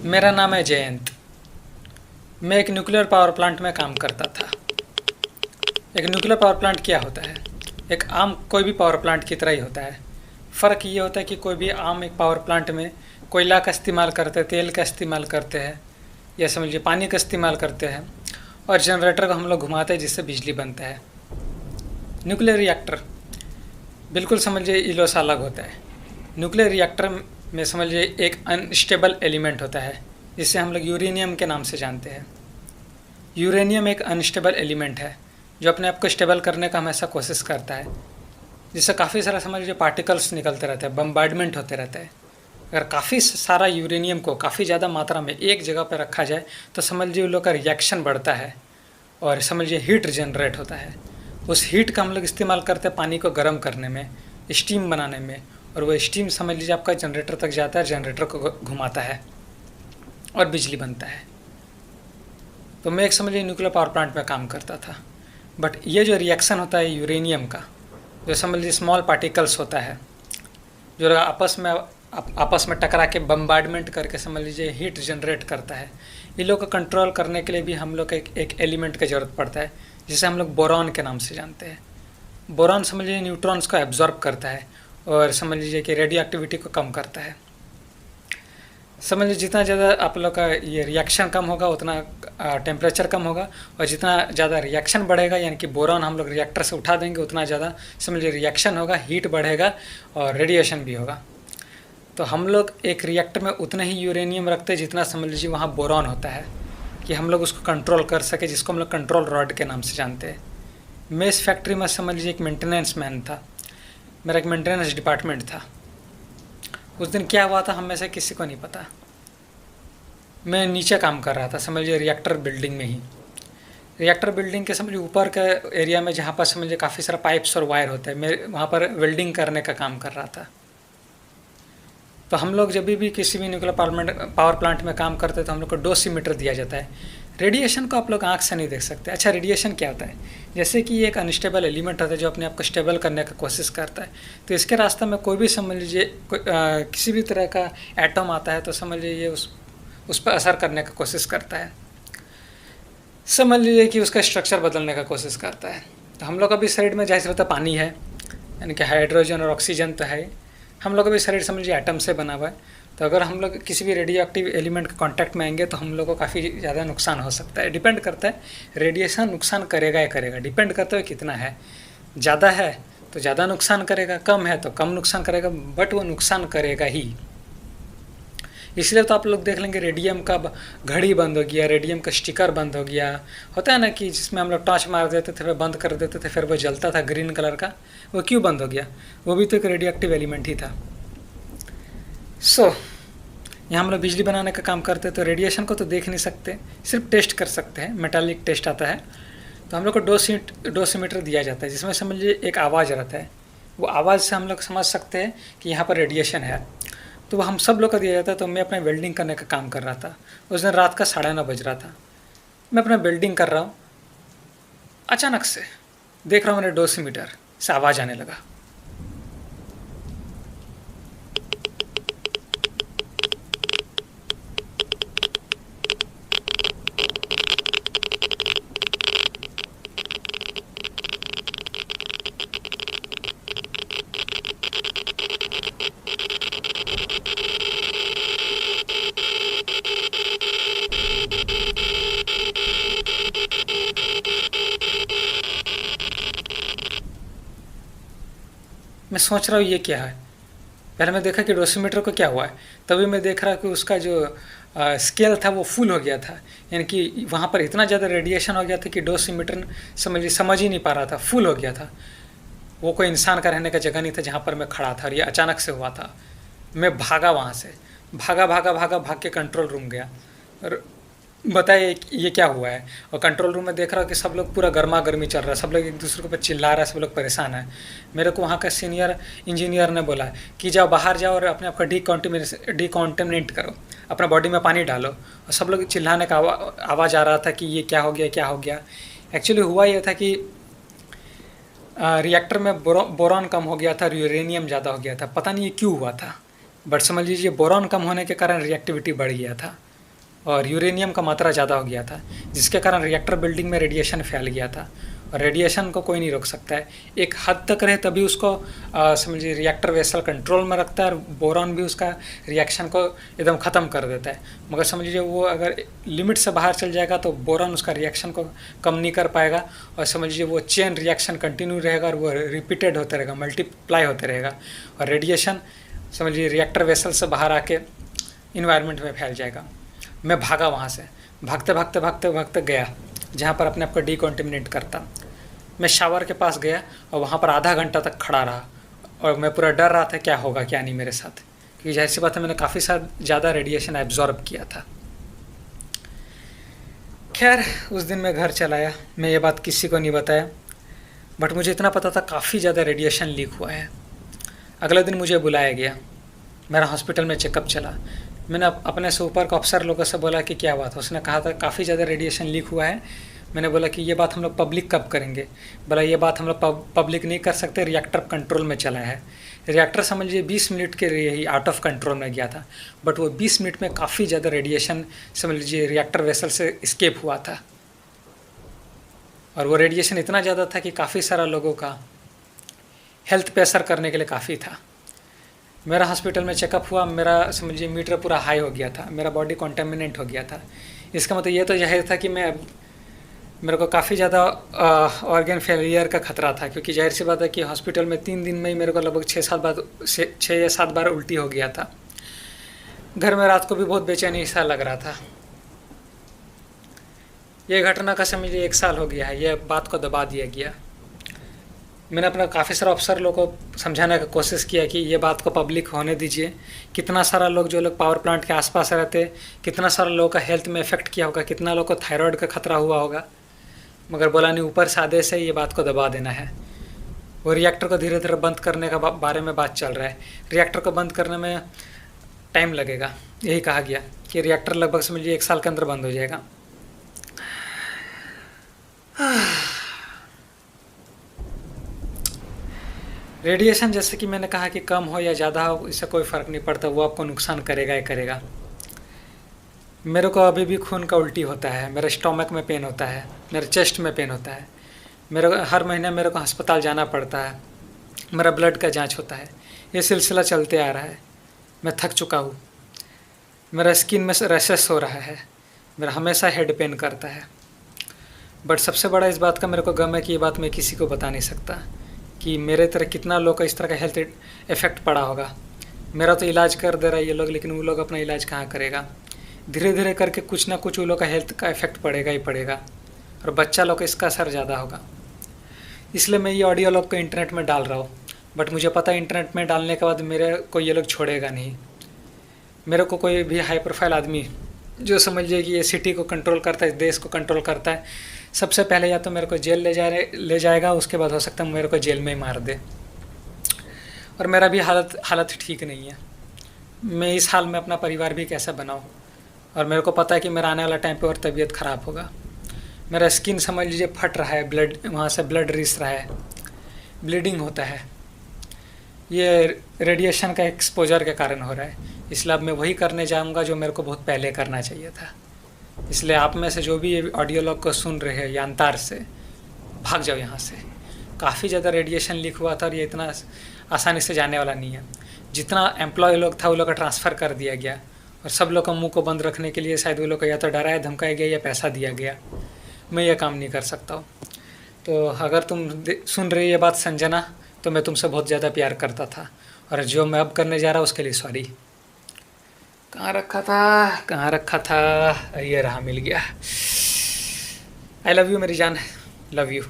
मेरा नाम है जयंत। मैं एक न्यूक्लियर पावर प्लांट में काम करता था। एक न्यूक्लियर पावर प्लांट क्या होता है? एक आम कोई भी पावर प्लांट की तरह ही होता है। फ़र्क ये होता है कि कोई भी आम एक पावर प्लांट में कोयला का इस्तेमाल करते हैं, तेल का इस्तेमाल करते हैं, या समझिए पानी का इस्तेमाल करते हैं, और जनरेटर को हम लोग घुमाते हैं जिससे बिजली बनता है। न्यूक्लियर रिएक्टर बिल्कुल समझिए इलो से अलग होता है। न्यूक्लियर रिएक्टर में समझिए एक अनस्टेबल एलिमेंट होता है जिसे हम लोग यूरेनियम के नाम से जानते हैं। यूरेनियम एक अनस्टेबल एलिमेंट है जो अपने आप को स्टेबल करने का हमेशा कोशिश करता है, जिससे काफ़ी सारा समझिए पार्टिकल्स निकलते रहते हैं, बम्बार्डमेंट होते रहते हैं। अगर काफ़ी सारा यूरेनियम को काफ़ी ज़्यादा मात्रा में एक जगह पर रखा जाए तो समझिए उन लोग का रिएक्शन बढ़ता है और समझिए हीट जनरेट होता है। उस हीट का हम लोग इस्तेमाल करते हैं पानी को गर्म करने में, स्टीम बनाने में, और वो स्टीम समझ लीजिए आपका जनरेटर तक जाता है, जनरेटर को घुमाता है और बिजली बनता है। तो मैं एक समझिए न्यूक्लियर पावर प्लांट में काम करता था। बट ये जो रिएक्शन होता है यूरेनियम का, जो समझ लीजिए स्मॉल पार्टिकल्स होता है जो आपस में टकरा के बम्बार्डमेंट करके समझ लीजिए हीट जनरेट करता है, इन लोग को कंट्रोल करने के लिए भी हम लोग को एक एलिमेंट की ज़रूरत पड़ता है जिसे हम लोग बोरॉन के नाम से जानते हैं। बोरॉन समझ लीजिए न्यूट्रॉन्स को एब्जॉर्ब करता है और समझ लीजिए कि रेडियो एक्टिविटी को कम करता है। समझ लीजिए जितना ज़्यादा आप लोग का ये रिएक्शन कम होगा उतना टेम्परेचर कम होगा, और जितना ज़्यादा रिएक्शन बढ़ेगा यानी कि बोरॉन हम लोग रिएक्टर से उठा देंगे उतना ज़्यादा समझ लीजिए रिएक्शन होगा, हीट बढ़ेगा और रेडिएशन भी होगा। तो हम लोग एक रिएक्टर में उतना ही यूरेनियम रखते हैं जितना समझ लीजिए वहाँ बोरॉन होता है, कि हम लोग उसको कंट्रोल कर सके, जिसको हम लोग कंट्रोल रॉड के नाम से जानते हैं। मैं इस फैक्ट्री में समझ लीजिए एक मेंटेनेंस मैन था, मेरा एक मेंटेनेंस डिपार्टमेंट था। उस दिन क्या हुआ था हम में से किसी को नहीं पता। मैं नीचे काम कर रहा था समझिए रिएक्टर बिल्डिंग में ही। रिएक्टर बिल्डिंग के समझिए ऊपर के एरिया में जहाँ पर समझिए काफ़ी सारा पाइप्स और वायर होता है, मैं वहाँ पर वेल्डिंग करने का काम कर रहा था। तो हम लोग जब भी किसी भी न्यूक्लियर पावर प्लांट में काम करते तो हम लोग को डोसीमीटर दिया जाता है। रेडिएशन को आप लोग आँख से नहीं देख सकते। अच्छा, रेडिएशन क्या होता है? जैसे कि एक अनस्टेबल एलिमेंट होता है जो अपने आप को स्टेबल करने का कोशिश करता है, तो इसके रास्ते में कोई भी समझ लीजिए किसी भी तरह का एटम आता है तो समझ लीजिए उस पर असर करने का कोशिश करता है, समझ लीजिए कि उसका स्ट्रक्चर बदलने का कोशिश करता है। तो हम लोग का भी शरीर में जाहिर होता है पानी है, यानी कि हाइड्रोजन और ऑक्सीजन तो है। हम लोग का भी शरीर समझ लीजिए एटम से बना हुआ है। तो अगर हम लोग किसी भी रेडियो एक्टिव एलिमेंट के कांटेक्ट में आएंगे तो हम लोग को काफ़ी ज़्यादा नुकसान हो सकता है। डिपेंड करता है, रेडिएशन नुकसान करेगा या करेगा, डिपेंड करता है कितना है। ज़्यादा है तो ज़्यादा नुकसान करेगा, कम है तो कम नुकसान करेगा, बट वो नुकसान करेगा ही। इसलिए तो आप लोग देख लेंगे रेडियम का घड़ी बंद हो गया, रेडियम का स्टिकर बंद हो गया। होता है ना कि जिसमें हम लोग टॉर्च मार देते थे, फिर बंद कर देते थे, फिर वो जलता था ग्रीन कलर का, वो क्यों बंद हो गया? वो भी तो एक रेडियो एक्टिव एलिमेंट ही था। यहाँ हम लोग बिजली बनाने का काम करते हैं तो रेडिएशन को तो देख नहीं सकते, सिर्फ टेस्ट कर सकते हैं। मेटालिक टेस्ट आता है तो हम लोग को डोसीमीटर दिया जाता है जिसमें समझ लीजिए एक आवाज़ रहता है। वो आवाज़ से हम लोग समझ सकते हैं कि यहाँ पर रेडिएशन है, तो वो हम सब लोग को दिया जाता है। तो मैं अपने वेल्डिंग करने का काम कर रहा था। उस दिन रात का 9:30 बज रहा था, मैं अपना वेल्डिंग कर रहा हूँ, अचानक से देख रहा हूँ मेरे डोसीमीटर से आवाज़ आने लगा। मैं सोच रहा हूँ ये क्या है। पहले मैं देखा कि डोसीमीटर को क्या हुआ है, तभी मैं देख रहा कि उसका जो स्केल था वो फुल हो गया था, यानी कि वहाँ पर इतना ज़्यादा रेडिएशन हो गया था कि डोसीमीटर समझ ही नहीं पा रहा था, फुल हो गया था। वो कोई इंसान का रहने का जगह नहीं था जहाँ पर मैं खड़ा था, और ये अचानक से हुआ था। मैं भागा वहाँ से, भाग के कंट्रोल रूम गया और बताइए ये क्या हुआ है। और कंट्रोल रूम में देख रहा हूँ कि सब लोग पूरा गर्मा गर्मी चल रहा है, सब लोग एक दूसरे के ऊपर चिल्ला रहा है, सब लोग परेशान है। मेरे को वहाँ का सीनियर इंजीनियर ने बोला कि जाओ बाहर जाओ और अपने आप का डिकॉन्टेमिनेट करो, अपना बॉडी में पानी डालो। और सब लोग चिल्लाने का आवाज़ आ रहा था कि ये क्या हो गया, क्या हो गया। एक्चुअली हुआ ये था कि रिएक्टर में बोरॉन कम हो गया था और यूरेनियम ज़्यादा हो गया था। पता नहीं ये क्यों हुआ था, बट समझ लीजिए बोरॉन कम होने के कारण रिएक्टिविटी बढ़ गया था। और यूरेनियम का मात्रा ज़्यादा हो गया था, जिसके कारण रिएक्टर बिल्डिंग में रेडिएशन फैल गया था। और रेडिएशन को कोई नहीं रोक सकता है, एक हद तक रहे तभी उसको समझिए रिएक्टर वेसल कंट्रोल में रखता है, और बोरॉन भी उसका रिएक्शन को एकदम ख़त्म कर देता है। मगर समझ लीजिए वो अगर लिमिट से बाहर चल जाएगा तो बोरॉन उसका रिएक्शन को कम नहीं कर पाएगा, और समझ लीजिए वो चेन रिएक्शन कंटिन्यू रहेगा और वो रिपीटेड होता रहेगा, मल्टीप्लाई होते रहेगा, और रेडिएशन समझ लीजिए रिएक्टर वेसल से बाहर आके इन्वायरमेंट में फैल जाएगा। मैं भागा वहाँ से, भागते भागते भागते भागते गया जहाँ पर अपने आप को डिकॉन्टेमिनेट करता। मैं शावर के पास गया और वहाँ पर आधा घंटा तक खड़ा रहा, और मैं पूरा डर रहा था क्या होगा क्या नहीं मेरे साथ, क्योंकि जाहिर सी बात है मैंने काफ़ी ज़्यादा रेडिएशन एब्जॉर्ब किया था। खैर उस दिन मैं घर चला आया, मैं ये बात किसी को नहीं बताया, बट मुझे इतना पता था काफ़ी ज़्यादा रेडिएशन लीक हुआ है। अगले दिन मुझे बुलाया गया, मेरा हॉस्पिटल में चेकअप चला। मैंने अपने से ऊपर के अफसर लोगों से बोला कि क्या बात है, उसने कहा था काफ़ी ज़्यादा रेडिएशन लीक हुआ है। मैंने बोला कि ये बात हम लोग पब्लिक कब करेंगे? बोला ये बात हम लोग पब्लिक नहीं कर सकते, रिएक्टर कंट्रोल में चला है। रिएक्टर समझ लीजिए 20 मिनट के लिए ही आउट ऑफ कंट्रोल में गया था, बट वो 20 मिनट में काफ़ी ज़्यादा रेडिएशन समझ लीजिए रिएक्टर वेसल से स्केप हुआ था, और वो रेडिएशन इतना ज़्यादा था कि काफ़ी सारा लोगों का हेल्थ पे असर करने के लिए काफ़ी था। मेरा हॉस्पिटल में चेकअप हुआ, मेरा समझिए मीटर पूरा हाई हो गया था, मेरा बॉडी कॉन्टेमिनेट हो गया था। इसका मतलब ये तो जाहिर था कि मेरे को काफ़ी ज़्यादा ऑर्गन फेलियर का खतरा था, क्योंकि जाहिर सी बात है कि हॉस्पिटल में 3 दिन में ही मेरे को लगभग 6 या 7 बार उल्टी हो गया था। घर में रात को भी बहुत बेचैनी सा लग रहा था। ये घटना का समझिए 1 साल हो गया है, ये बात को दबा दिया गया। मैंने अपना काफ़ी सारा अफसर लोगों को समझाने की कोशिश किया कि ये बात को पब्लिक होने दीजिए। कितना सारा लोग जो लोग पावर प्लांट के आसपास रहते, कितना सारा लोगों का हेल्थ में इफेक्ट किया होगा, कितना लोगों को थायराइड का खतरा हुआ होगा, मगर बोला नहीं, ऊपर से आदेश से ये बात को दबा देना है। वो रिएक्टर को धीरे धीरे बंद करने का बारे में बात चल रहा है। रिएक्टर को बंद करने में टाइम लगेगा, यही कहा गया कि रिएक्टर लगभग समझिए 1 साल के अंदर बंद हो जाएगा। रेडिएशन जैसे कि मैंने कहा कि कम हो या ज़्यादा हो, इससे कोई फ़र्क नहीं पड़ता, वो आपको नुकसान करेगा ही करेगा। मेरे को अभी भी खून का उल्टी होता है, मेरे स्टोमक में पेन होता है, मेरे चेस्ट में पेन होता है, मेरे को हर महीने मेरे को अस्पताल जाना पड़ता है, मेरा ब्लड का जांच होता है। ये सिलसिला चलते आ रहा है। मैं थक चुका हूँ, मेरा स्किन में रैशेस हो रहा है, मेरा हमेशा हेड पेन करता है। बट सबसे बड़ा इस बात का मेरे को गम है कि ये बात मैं किसी को बता नहीं सकता कि मेरे तरह कितना लोग का इस तरह का हेल्थ इफेक्ट पड़ा होगा। मेरा तो इलाज कर दे रहा है ये लोग, लेकिन वो लोग अपना इलाज कहाँ करेगा। धीरे धीरे करके कुछ ना कुछ वो लोग का हेल्थ का इफेक्ट पड़ेगा ही पड़ेगा, और बच्चा लोग का इसका असर ज़्यादा होगा। इसलिए मैं ये ऑडियो लोग को इंटरनेट में डाल रहा हूँ, बट मुझे पता है इंटरनेट में डालने के बाद मेरे को ये लोग छोड़ेगा नहीं। मेरे को कोई भी हाई प्रोफाइल आदमी जो समझिए कि ये सिटी को कंट्रोल करता है, इस देश को कंट्रोल करता है, सबसे पहले या तो मेरे को जेल ले जाएगा, उसके बाद हो सकता है मेरे को जेल में ही मार दे। और मेरा भी हालत ठीक नहीं है। मैं इस हाल में अपना परिवार भी कैसे बनाऊँ, और मेरे को पता है कि मेरा आने वाला टाइम पे और तबीयत ख़राब होगा। मेरा स्किन समझ लीजिए फट रहा है, ब्लड वहाँ से ब्लड रिस रहा है, ब्लीडिंग होता है। ये रेडिएशन का एक्सपोजर के कारण हो रहा है। इसलिए अब मैं वही करने जाऊँगा जो मेरे को बहुत पहले करना चाहिए था। इसलिए आप में से जो भी ये ऑडियो लॉग को सुन रहे हैं यांतार से, भाग जाओ यहाँ से। काफ़ी ज़्यादा रेडिएशन लीक हुआ था, और ये इतना आसानी से जाने वाला नहीं है। जितना एम्प्लॉय लोग था वो लोग का ट्रांसफ़र कर दिया गया, और सब लोग का मुंह को बंद रखने के लिए शायद वो लोग को या तो डराया धमकाया गया या पैसा दिया गया। मैं ये काम नहीं कर सकता हूँ। तो अगर तुम सुन रही ये बात संजना, तो मैं तुमसे बहुत ज़्यादा प्यार करता था, और जो मैं अब करने जा रहा हूँ उसके लिए सॉरी। कहाँ रखा था, ये रहा, मिल गया। आई लव यू मेरी जान, लव यू।